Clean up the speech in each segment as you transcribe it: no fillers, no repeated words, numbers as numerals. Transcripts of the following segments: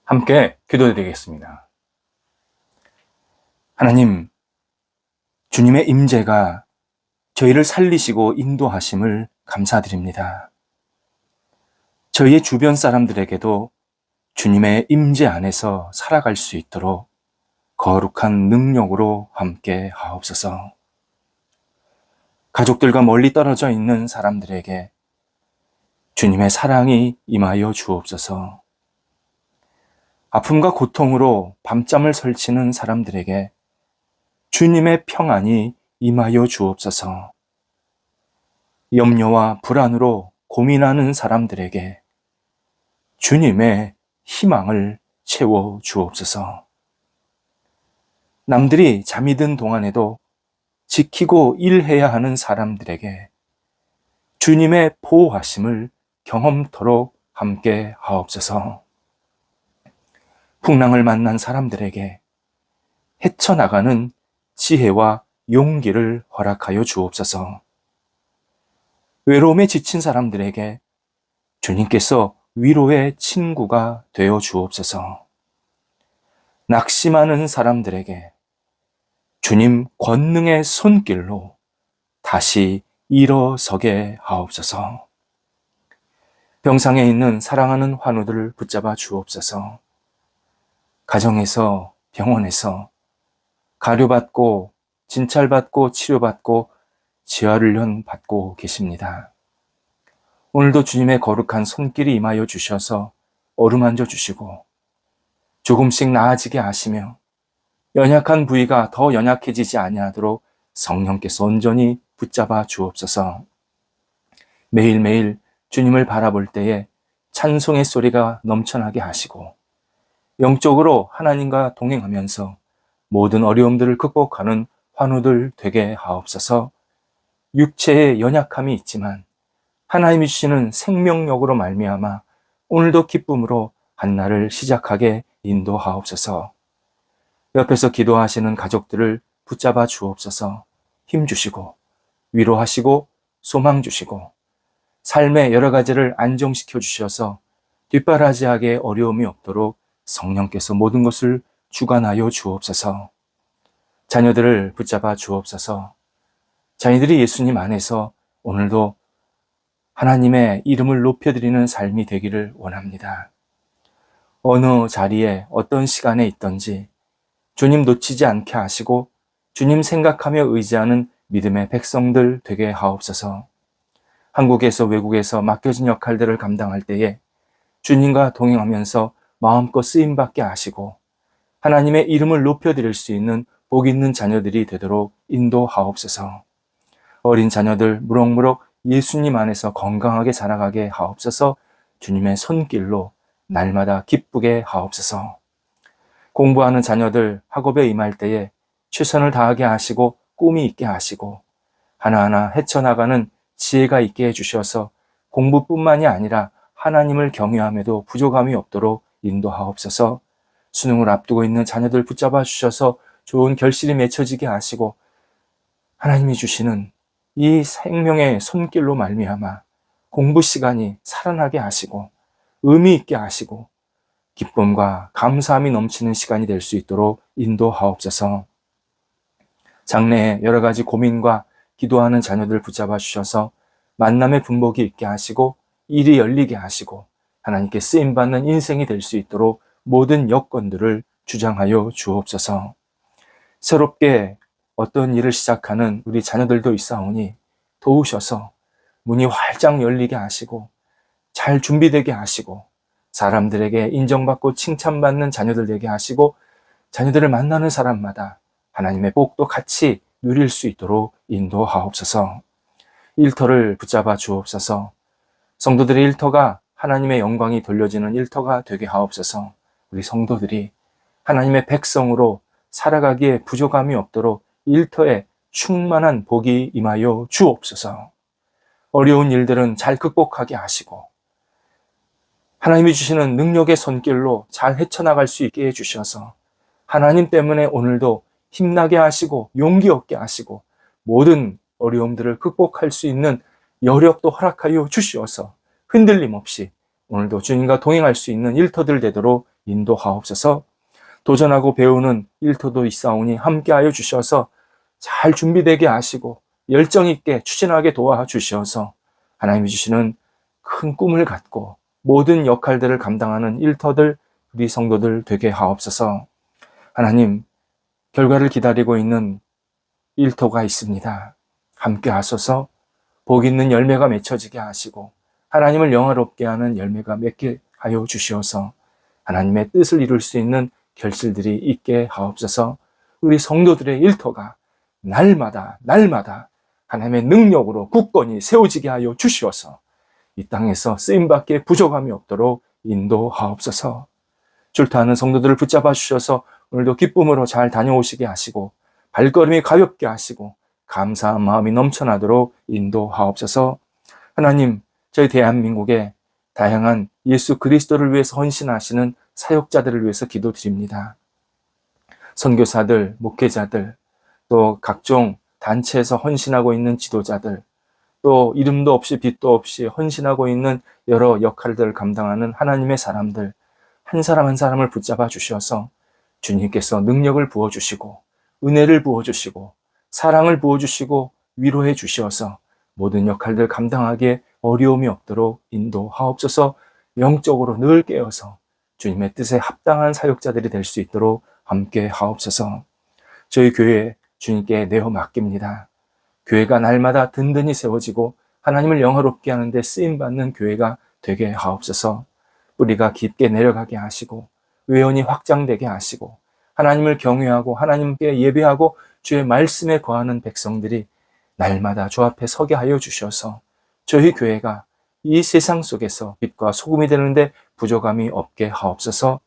함께 기도드리겠습니다. 하나님, 주님의 임재가 저희를 살리시고 인도하심을 감사드립니다. 저희의 주변 사람들에게도 주님의 임재 안에서 살아갈 수 있도록 거룩한 능력으로 함께 하옵소서. 가족들과 멀리 떨어져 있는 사람들에게 주님의 사랑이 임하여 주옵소서. 아픔과 고통으로 밤잠을 설치는 사람들에게 주님의 평안이 임하여 주옵소서. 염려와 불안으로 고민하는 사람들에게 주님의 희망을 채워 주옵소서. 남들이 잠이 든 동안에도 지키고 일해야 하는 사람들에게 주님의 보호하심을 경험토록 함께 하옵소서. 풍랑을 만난 사람들에게 헤쳐나가는 지혜와 용기를 허락하여 주옵소서. 외로움에 지친 사람들에게 주님께서 위로의 친구가 되어 주옵소서. 낙심하는 사람들에게 주님 권능의 손길로 다시 일어서게 하옵소서. 병상에 있는 사랑하는 환우들을 붙잡아 주옵소서. 가정에서, 병원에서 가료받고 진찰받고 치료받고 재활훈련 받고 계십니다. 오늘도 주님의 거룩한 손길이 임하여 주셔서 어루만져 주시고 조금씩 나아지게 하시며 연약한 부위가 더 연약해지지 아니하도록 성령께서 온전히 붙잡아 주옵소서. 매일매일 주님을 바라볼 때에 찬송의 소리가 넘쳐나게 하시고 영적으로 하나님과 동행하면서 모든 어려움들을 극복하는 환우들 되게 하옵소서. 육체의 연약함이 있지만 하나님이 주시는 생명력으로 말미암아 오늘도 기쁨으로 한날을 시작하게 인도하옵소서. 옆에서 기도하시는 가족들을 붙잡아 주옵소서. 힘 주시고 위로하시고 소망 주시고 삶의 여러 가지를 안정시켜 주셔서 뒷바라지하게 어려움이 없도록 성령께서 모든 것을 주관하여 주옵소서. 자녀들을 붙잡아 주옵소서. 자녀들이 예수님 안에서 오늘도 하나님의 이름을 높여드리는 삶이 되기를 원합니다. 어느 자리에 어떤 시간에 있든지 주님 놓치지 않게 하시고 주님 생각하며 의지하는 믿음의 백성들 되게 하옵소서. 한국에서 외국에서 맡겨진 역할들을 감당할 때에 주님과 동행하면서 마음껏 쓰임받게 하시고 하나님의 이름을 높여드릴 수 있는 복 있는 자녀들이 되도록 인도하옵소서. 어린 자녀들 무럭무럭 예수님 안에서 건강하게 자라가게 하옵소서. 주님의 손길로 날마다 기쁘게 하옵소서. 공부하는 자녀들 학업에 임할 때에 최선을 다하게 하시고 꿈이 있게 하시고 하나하나 헤쳐나가는 지혜가 있게 해주셔서 공부뿐만이 아니라 하나님을 경외함에도 부족함이 없도록 인도하옵소서. 수능을 앞두고 있는 자녀들 붙잡아 주셔서 좋은 결실이 맺혀지게 하시고 하나님이 주시는 이 생명의 손길로 말미암아 공부 시간이 살아나게 하시고 의미 있게 하시고 기쁨과 감사함이 넘치는 시간이 될 수 있도록 인도하옵소서. 장래에 여러 가지 고민과 기도하는 자녀들 붙잡아 주셔서 만남의 분복이 있게 하시고 일이 열리게 하시고 하나님께 쓰임받는 인생이 될 수 있도록 모든 여건들을 주장하여 주옵소서. 새롭게 어떤 일을 시작하는 우리 자녀들도 있사오니 도우셔서 문이 활짝 열리게 하시고 잘 준비되게 하시고 사람들에게 인정받고 칭찬받는 자녀들 되게 하시고 자녀들을 만나는 사람마다 하나님의 복도 같이 누릴 수 있도록 인도하옵소서. 일터를 붙잡아 주옵소서. 성도들의 일터가 하나님의 영광이 돌려지는 일터가 되게 하옵소서. 우리 성도들이 하나님의 백성으로 살아가기에 부족함이 없도록 일터에 충만한 복이 임하여 주옵소서. 어려운 일들은 잘 극복하게 하시고 하나님이 주시는 능력의 손길로 잘 헤쳐나갈 수 있게 해주셔서 하나님 때문에 오늘도 힘나게 하시고 용기 얻게 하시고 모든 어려움들을 극복할 수 있는 여력도 허락하여 주시어서 흔들림 없이 오늘도 주님과 동행할 수 있는 일터들 되도록 인도하옵소서. 도전하고 배우는 일터도 있사오니 함께하여 주셔서 잘 준비되게 하시고 열정 있게 추진하게 도와주셔서 하나님이 주시는 큰 꿈을 갖고 모든 역할들을 감당하는 일터들, 우리 성도들 되게 하옵소서. 하나님, 결과를 기다리고 있는 일터가 있습니다. 함께 하소서. 복 있는 열매가 맺혀지게 하시고 하나님을 영화롭게 하는 열매가 맺게 하여 주시어서 하나님의 뜻을 이룰 수 있는 결실들이 있게 하옵소서. 우리 성도들의 일터가 날마다 하나님의 능력으로 굳건히 세워지게 하여 주시어서 이 땅에서 쓰임받기에 부족함이 없도록 인도하옵소서. 출타하는 성도들을 붙잡아 주셔서 오늘도 기쁨으로 잘 다녀오시게 하시고 발걸음이 가볍게 하시고 감사한 마음이 넘쳐나도록 인도하옵소서. 하나님, 저희 대한민국의 다양한 예수 그리스도를 위해서 헌신하시는 사역자들을 위해서 기도드립니다. 선교사들, 목회자들, 또 각종 단체에서 헌신하고 있는 지도자들, 또 이름도 없이 빛도 없이 헌신하고 있는 여러 역할들을 감당하는 하나님의 사람들, 한 사람 한 사람을 붙잡아 주셔서 주님께서 능력을 부어주시고 은혜를 부어주시고 사랑을 부어주시고 위로해 주셔서 모든 역할들 감당하기에 어려움이 없도록 인도하옵소서. 영적으로 늘 깨어서 주님의 뜻에 합당한 사역자들이 될 수 있도록 함께 하옵소서. 저희 교회 주님께 내어 맡깁니다. 교회가 날마다 든든히 세워지고 하나님을 영화롭게 하는데 쓰임받는 교회가 되게 하옵소서. 뿌리가 깊게 내려가게 하시고 외연이 확장되게 하시고 하나님을 경외하고 하나님께 예배하고 주의 말씀에 거하는 백성들이 날마다 주 앞에 서게 하여 주셔서 저희 교회가 이 세상 속에서 빛과 소금이 되는데 부족함이 없게 하옵소서.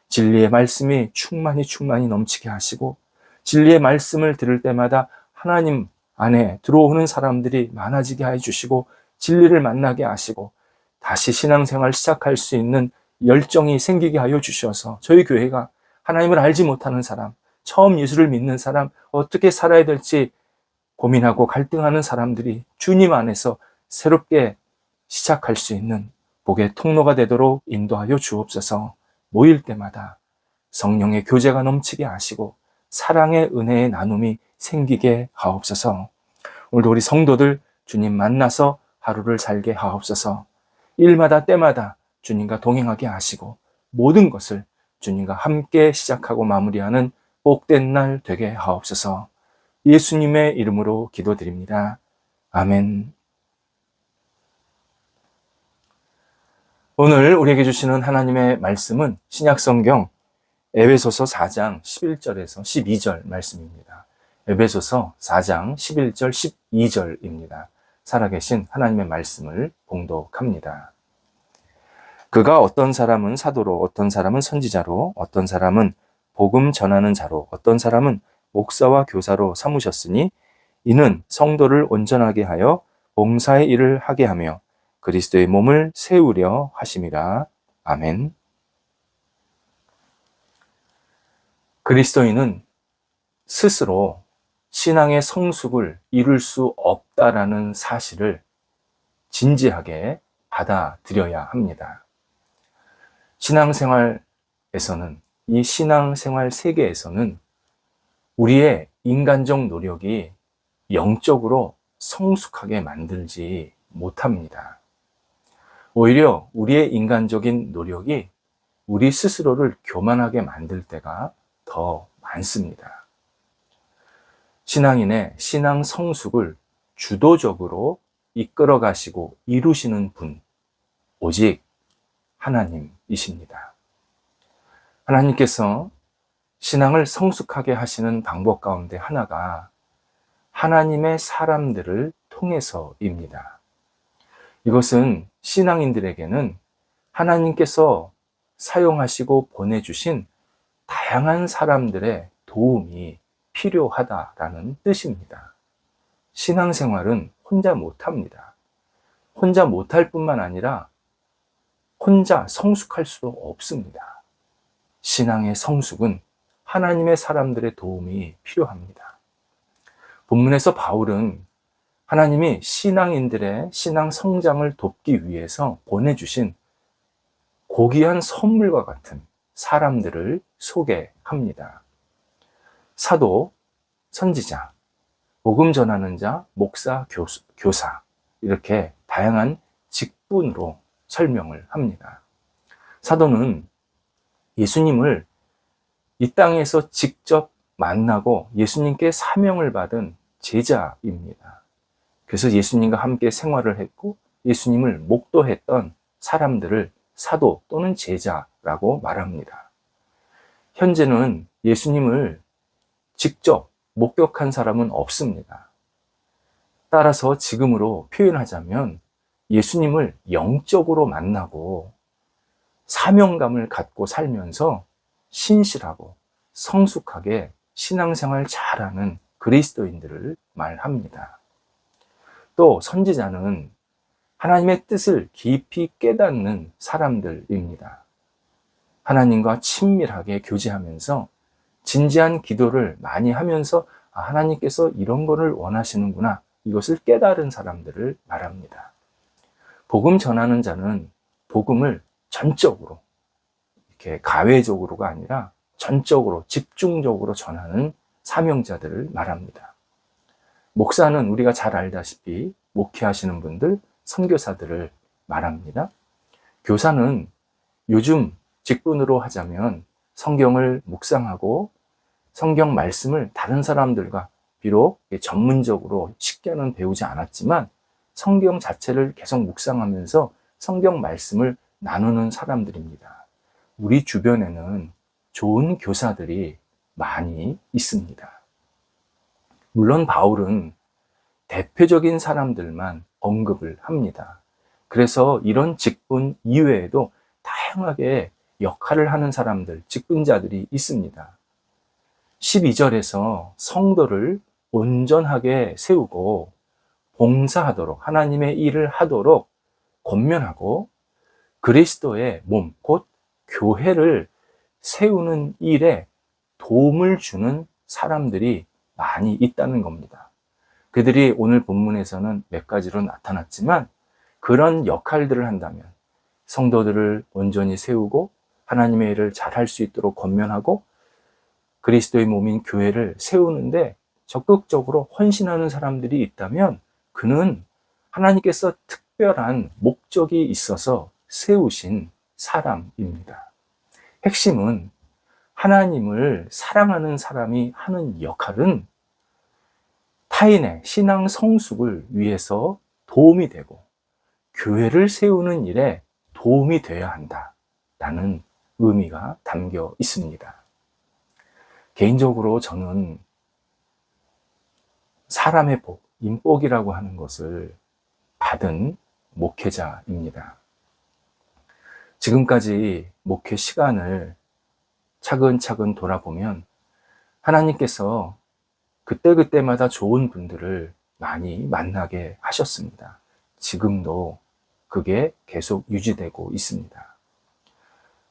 진리의 말씀이 충만히 넘치게 하시고 진리의 말씀을 들을 때마다 하나님 안에 들어오는 사람들이 많아지게 해주시고 진리를 만나게 하시고 다시 신앙생활 시작할 수 있는 열정이 생기게 하여 주셔서 저희 교회가 하나님을 알지 못하는 사람, 처음 예수를 믿는 사람, 어떻게 살아야 될지 고민하고 갈등하는 사람들이 주님 안에서 새롭게 시작할 수 있는 복의 통로가 되도록 인도하여 주옵소서. 모일 때마다 성령의 교제가 넘치게 하시고 사랑의 은혜의 나눔이 생기게 하옵소서. 오늘도 우리 성도들 주님 만나서 하루를 살게 하옵소서. 일마다 때마다 주님과 동행하게 하시고 모든 것을 주님과 함께 시작하고 마무리하는 복된 날 되게 하옵소서. 예수님의 이름으로 기도드립니다. 아멘. 오늘 우리에게 주시는 하나님의 말씀은 신약성경 에베소서 4장 11절에서 12절 말씀입니다. 에베소서 4장 11절 12절입니다. 살아계신 하나님의 말씀을 봉독합니다. 그가 어떤 사람은 사도로, 어떤 사람은 선지자로, 어떤 사람은 복음 전하는 자로, 어떤 사람은 목사와 교사로 삼으셨으니 이는 성도를 온전하게 하여 봉사의 일을 하게 하며 그리스도의 몸을 세우려 하심이라. 아멘. 그리스도인은 스스로 신앙의 성숙을 이룰 수 없다라는 사실을 진지하게 받아들여야 합니다. 신앙생활에서는, 이 신앙생활 세계에서는 우리의 인간적 노력이 영적으로 성숙하게 만들지 못합니다. 오히려 우리의 인간적인 노력이 우리 스스로를 교만하게 만들 때가 더 많습니다. 신앙인의 신앙 성숙을 주도적으로 이끌어 가시고 이루시는 분, 오직 하나님이십니다. 하나님께서 신앙을 성숙하게 하시는 방법 가운데 하나가 하나님의 사람들을 통해서입니다. 이것은 신앙인들에게는 하나님께서 사용하시고 보내주신 다양한 사람들의 도움이 필요하다라는 뜻입니다. 신앙생활은 혼자 못합니다. 혼자 못할 뿐만 아니라 혼자 성숙할 수도 없습니다. 신앙의 성숙은 하나님의 사람들의 도움이 필요합니다. 본문에서 바울은 하나님이 신앙인들의 신앙 성장을 돕기 위해서 보내주신 고귀한 선물과 같은 사람들을 소개합니다. 사도, 선지자, 복음 전하는 자, 목사, 교사, 이렇게 다양한 직분으로 설명을 합니다. 사도는 예수님을 이 땅에서 직접 만나고 예수님께 사명을 받은 제자입니다. 그래서 예수님과 함께 생활을 했고 예수님을 목도했던 사람들을 사도 또는 제자라고 말합니다. 현재는 예수님을 직접 목격한 사람은 없습니다. 따라서 지금으로 표현하자면 예수님을 영적으로 만나고 사명감을 갖고 살면서 신실하고 성숙하게 신앙생활 잘하는 그리스도인들을 말합니다. 또 선지자는 하나님의 뜻을 깊이 깨닫는 사람들입니다. 하나님과 친밀하게 교제하면서 진지한 기도를 많이 하면서 하나님께서 이런 거를 원하시는구나, 이것을 깨달은 사람들을 말합니다. 복음 전하는 자는 복음을 전적으로, 이렇게 가외적으로가 아니라 전적으로 집중적으로 전하는 사명자들을 말합니다. 목사는 우리가 잘 알다시피 목회하시는 분들, 선교사들을 말합니다. 교사는 요즘 직분으로 하자면 성경을 묵상하고 성경 말씀을 다른 사람들과 비록 전문적으로 쉽게는 배우지 않았지만 성경 자체를 계속 묵상하면서 성경 말씀을 나누는 사람들입니다. 우리 주변에는 좋은 교사들이 많이 있습니다. 물론 바울은 대표적인 사람들만 언급을 합니다. 그래서 이런 직분 이외에도 다양하게 역할을 하는 사람들, 직분자들이 있습니다. 12절에서 성도를 온전하게 세우고 봉사하도록, 하나님의 일을 하도록 권면하고 그리스도의 몸, 곧 교회를 세우는 일에 도움을 주는 사람들이 많이 있다는 겁니다. 그들이 오늘 본문에서는 몇 가지로 나타났지만 그런 역할들을 한다면 성도들을 온전히 세우고 하나님의 일을 잘할 수 있도록 권면하고 그리스도의 몸인 교회를 세우는데 적극적으로 헌신하는 사람들이 있다면 그는 하나님께서 특별한 목적이 있어서 세우신 사람입니다. 핵심은 하나님을 사랑하는 사람이 하는 역할은 타인의 신앙 성숙을 위해서 도움이 되고 교회를 세우는 일에 도움이 되어야 한다라는 의미가 담겨 있습니다. 개인적으로 저는 사람의 복, 인복이라고 하는 것을 받은 목회자입니다. 지금까지 목회 시간을 차근차근 돌아보면 하나님께서 그때그때마다 좋은 분들을 많이 만나게 하셨습니다. 지금도 그게 계속 유지되고 있습니다.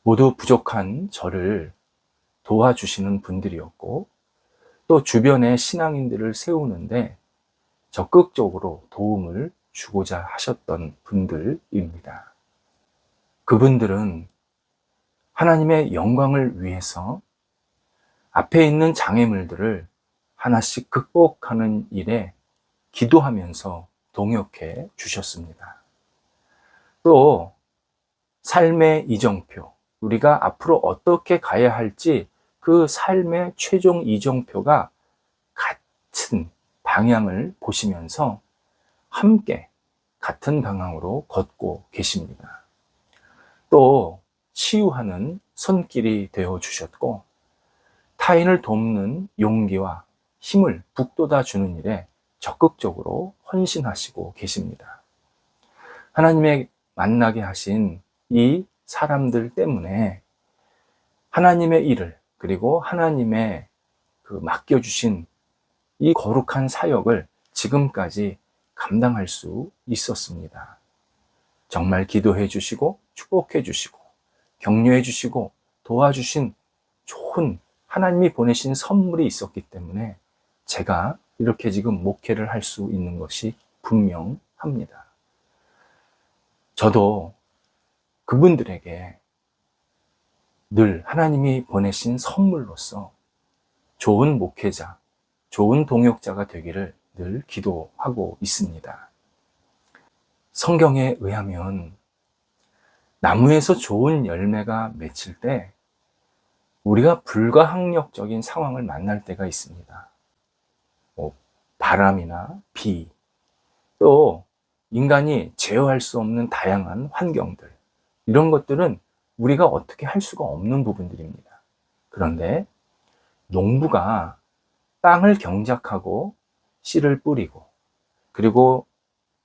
모두 부족한 저를 도와주시는 분들이었고 또 주변의 신앙인들을 세우는데 적극적으로 도움을 주고자 하셨던 분들입니다. 그분들은 하나님의 영광을 위해서 앞에 있는 장애물들을 하나씩 극복하는 일에 기도하면서 동역해 주셨습니다. 또 삶의 이정표, 우리가 앞으로 어떻게 가야 할지 그 삶의 최종 이정표가 같은 방향을 보시면서 함께 같은 방향으로 걷고 계십니다. 또 치유하는 손길이 되어 주셨고 타인을 돕는 용기와 힘을 북돋아 주는 일에 적극적으로 헌신하시고 계십니다. 하나님의 만나게 하신 이 사람들 때문에 하나님의 일을 그리고 하나님의 맡겨주신 이 거룩한 사역을 지금까지 감당할 수 있었습니다. 정말 기도해 주시고 축복해 주시고 격려해 주시고 도와주신 좋은 하나님이 보내신 선물이 있었기 때문에 제가 이렇게 지금 목회를 할 수 있는 것이 분명합니다. 저도 그분들에게 늘 하나님이 보내신 선물로서 좋은 목회자, 좋은 동역자가 되기를 늘 기도하고 있습니다. 성경에 의하면 나무에서 좋은 열매가 맺힐 때 우리가 불가항력적인 상황을 만날 때가 있습니다. 바람이나 비, 또 인간이 제어할 수 없는 다양한 환경들, 이런 것들은 우리가 어떻게 할 수가 없는 부분들입니다. 그런데 농부가 땅을 경작하고 씨를 뿌리고, 그리고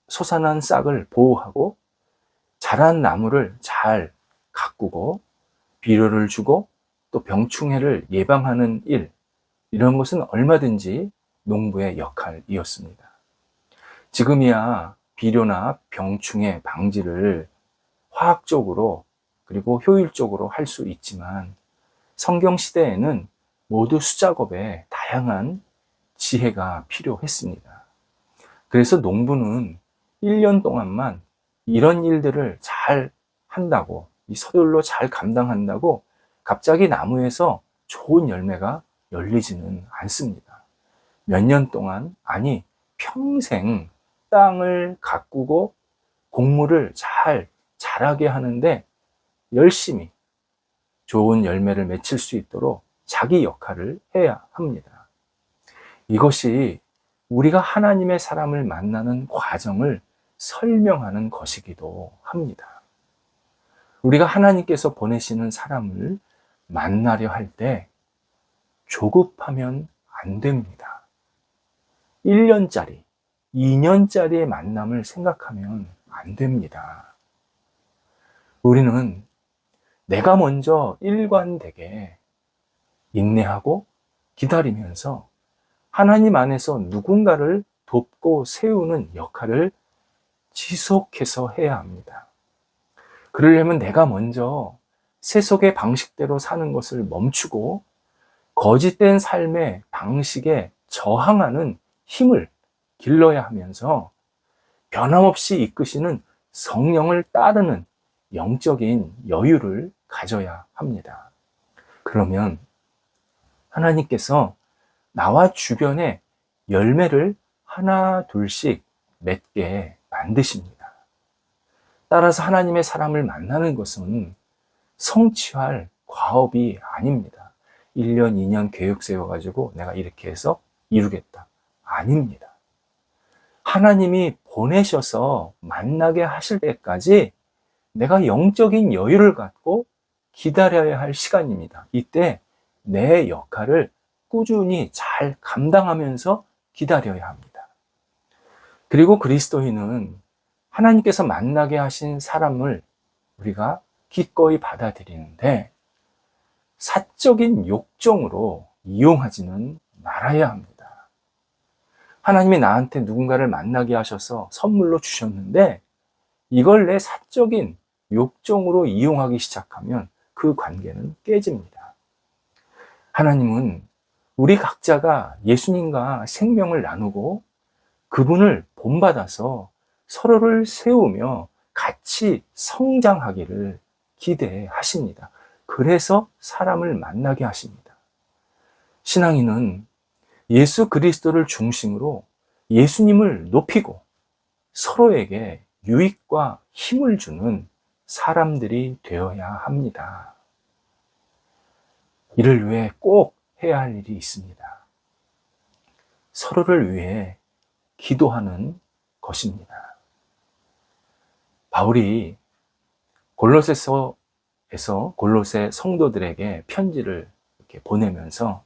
솟아난 싹을 보호하고 자란 나무를 잘 가꾸고 비료를 주고 또 병충해를 예방하는 일, 이런 것은 얼마든지 농부의 역할이었습니다. 지금이야 비료나 병충해 방지를 화학적으로 그리고 효율적으로 할 수 있지만 성경 시대에는 모두 수작업에 다양한 지혜가 필요했습니다. 그래서 농부는 1년 동안만 이런 일들을 잘 한다고, 서둘러 잘 감당한다고 갑자기 나무에서 좋은 열매가 열리지는 않습니다. 몇 년 동안, 아니 평생 땅을 가꾸고 곡물을 잘 자라게 하는데 열심히 좋은 열매를 맺힐 수 있도록 자기 역할을 해야 합니다. 이것이 우리가 하나님의 사람을 만나는 과정을 설명하는 것이기도 합니다. 우리가 하나님께서 보내시는 사람을 만나려 할 때 조급하면 안 됩니다. 1년짜리, 2년짜리의 만남을 생각하면 안 됩니다. 우리는 내가 먼저 일관되게 인내하고 기다리면서 하나님 안에서 누군가를 돕고 세우는 역할을 지속해서 해야 합니다. 그러려면 내가 먼저 세속의 방식대로 사는 것을 멈추고 거짓된 삶의 방식에 저항하는 힘을 길러야 하면서 변함없이 이끄시는 성령을 따르는 영적인 여유를 가져야 합니다. 그러면 하나님께서 나와 주변에 열매를 하나 둘씩 맺게 만드십니다. 따라서 하나님의 사람을 만나는 것은 성취할 과업이 아닙니다. 1년, 2년 계획 세워가지고 내가 이렇게 해서 이루겠다. 아닙니다. 하나님이 보내셔서 만나게 하실 때까지 내가 영적인 여유를 갖고 기다려야 할 시간입니다. 이때 내 역할을 꾸준히 잘 감당하면서 기다려야 합니다. 그리고 그리스도인은 하나님께서 만나게 하신 사람을 우리가 기꺼이 받아들이는데 사적인 욕정으로 이용하지는 말아야 합니다. 하나님이 나한테 누군가를 만나게 하셔서 선물로 주셨는데 이걸 내 사적인 욕정으로 이용하기 시작하면 그 관계는 깨집니다. 하나님은 우리 각자가 예수님과 생명을 나누고 그분을 본받아서 서로를 세우며 같이 성장하기를 기대하십니다. 그래서 사람을 만나게 하십니다. 신앙인은 예수 그리스도를 중심으로 예수님을 높이고 서로에게 유익과 힘을 주는 사람들이 되어야 합니다. 이를 위해 꼭 해야 할 일이 있습니다. 서로를 위해 기도하는 것입니다. 바울이 골로새서 골로새 성도들에게 편지를 이렇게 보내면서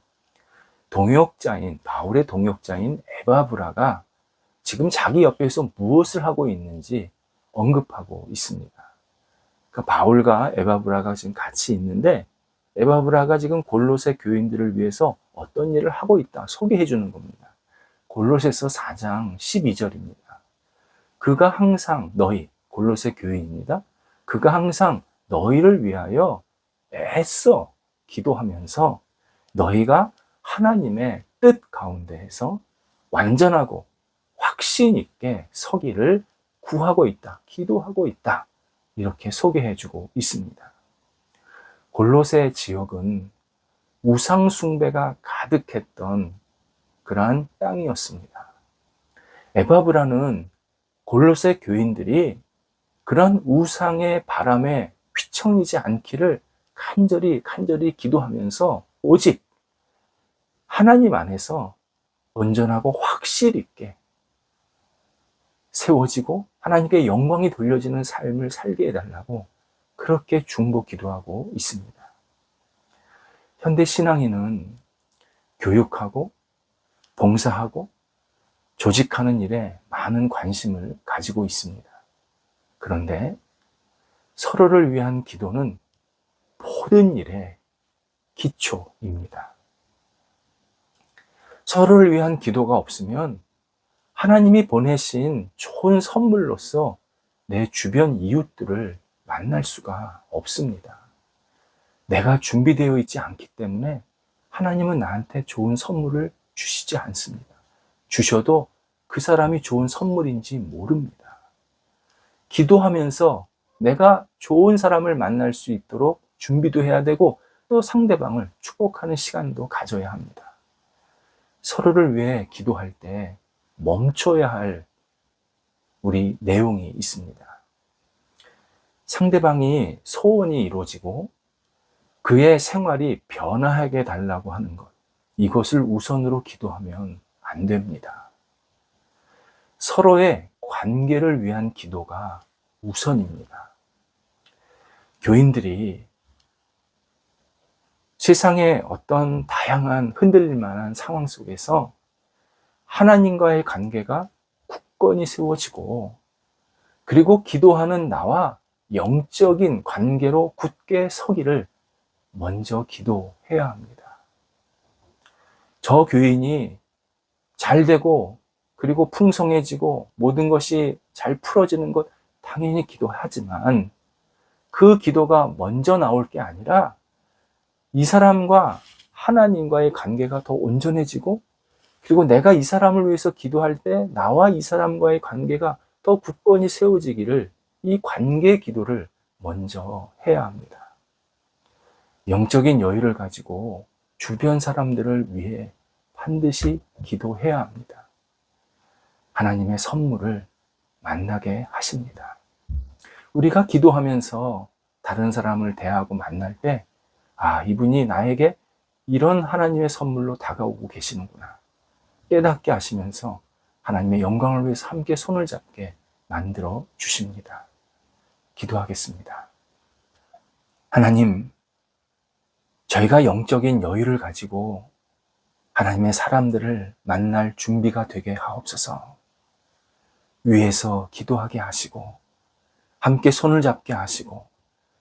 바울의 동역자인 에바브라가 지금 자기 옆에서 무엇을 하고 있는지 언급하고 있습니다. 그러니까 바울과 에바브라가 지금 같이 있는데 에바브라가 지금 골로새 교인들을 위해서 어떤 일을 하고 있다 소개해 주는 겁니다. 골로새서 4장 12절입니다. 그가 항상 골로새 교인입니다. 그가 항상 너희를 위하여 애써 기도하면서 너희가 하나님의 뜻 가운데에서 완전하고 확신 있게 서기를 구하고 있다, 기도하고 있다, 이렇게 소개해주고 있습니다. 골로새 지역은 우상 숭배가 가득했던 그러한 땅이었습니다. 에바브라는 골로새 교인들이 그런 우상의 바람에 휘청이지 않기를 간절히 기도하면서 오직 하나님 안에서 온전하고 확실 있게 세워지고 하나님께 영광이 돌려지는 삶을 살게 해달라고 그렇게 중보 기도하고 있습니다. 현대 신앙인은 교육하고 봉사하고 조직하는 일에 많은 관심을 가지고 있습니다. 그런데 서로를 위한 기도는 모든 일의 기초입니다. 서로를 위한 기도가 없으면 하나님이 보내신 좋은 선물로서 내 주변 이웃들을 만날 수가 없습니다. 내가 준비되어 있지 않기 때문에 하나님은 나한테 좋은 선물을 주시지 않습니다. 주셔도 그 사람이 좋은 선물인지 모릅니다. 기도하면서 내가 좋은 사람을 만날 수 있도록 준비도 해야 되고 또 상대방을 축복하는 시간도 가져야 합니다. 서로를 위해 기도할 때 멈춰야 할 우리 내용이 있습니다. 상대방이 소원이 이루어지고 그의 생활이 변화하게 달라고 하는 것, 이것을 우선으로 기도하면 안 됩니다. 서로의 관계를 위한 기도가 우선입니다. 교인들이 세상의 어떤 다양한 흔들릴 만한 상황 속에서 하나님과의 관계가 굳건히 세워지고 그리고 기도하는 나와 영적인 관계로 굳게 서기를 먼저 기도해야 합니다. 저 교인이 잘 되고 그리고 풍성해지고 모든 것이 잘 풀어지는 것 당연히 기도하지만 그 기도가 먼저 나올 게 아니라 이 사람과 하나님과의 관계가 더 온전해지고 그리고 내가 이 사람을 위해서 기도할 때 나와 이 사람과의 관계가 더 굳건히 세워지기를 이 관계 기도를 먼저 해야 합니다. 영적인 여유를 가지고 주변 사람들을 위해 반드시 기도해야 합니다. 하나님의 선물을 만나게 하십니다. 우리가 기도하면서 다른 사람을 대하고 만날 때, 이분이 나에게 이런 하나님의 선물로 다가오고 계시는구나 깨닫게 하시면서 하나님의 영광을 위해서 함께 손을 잡게 만들어 주십니다. 기도하겠습니다. 하나님, 저희가 영적인 여유를 가지고 하나님의 사람들을 만날 준비가 되게 하옵소서. 위에서 기도하게 하시고 함께 손을 잡게 하시고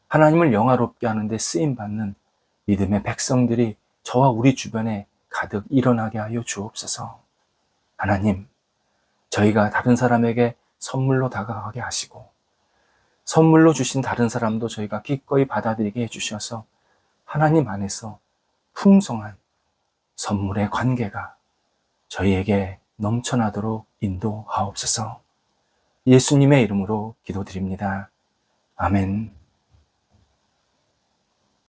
하나님을 영화롭게 하는데 쓰임받는 믿음의 백성들이 저와 우리 주변에 가득 일어나게 하여 주옵소서. 하나님, 저희가 다른 사람에게 선물로 다가가게 하시고 선물로 주신 다른 사람도 저희가 기꺼이 받아들이게 해주셔서 하나님 안에서 풍성한 선물의 관계가 저희에게 넘쳐나도록 인도하옵소서. 예수님의 이름으로 기도드립니다. 아멘.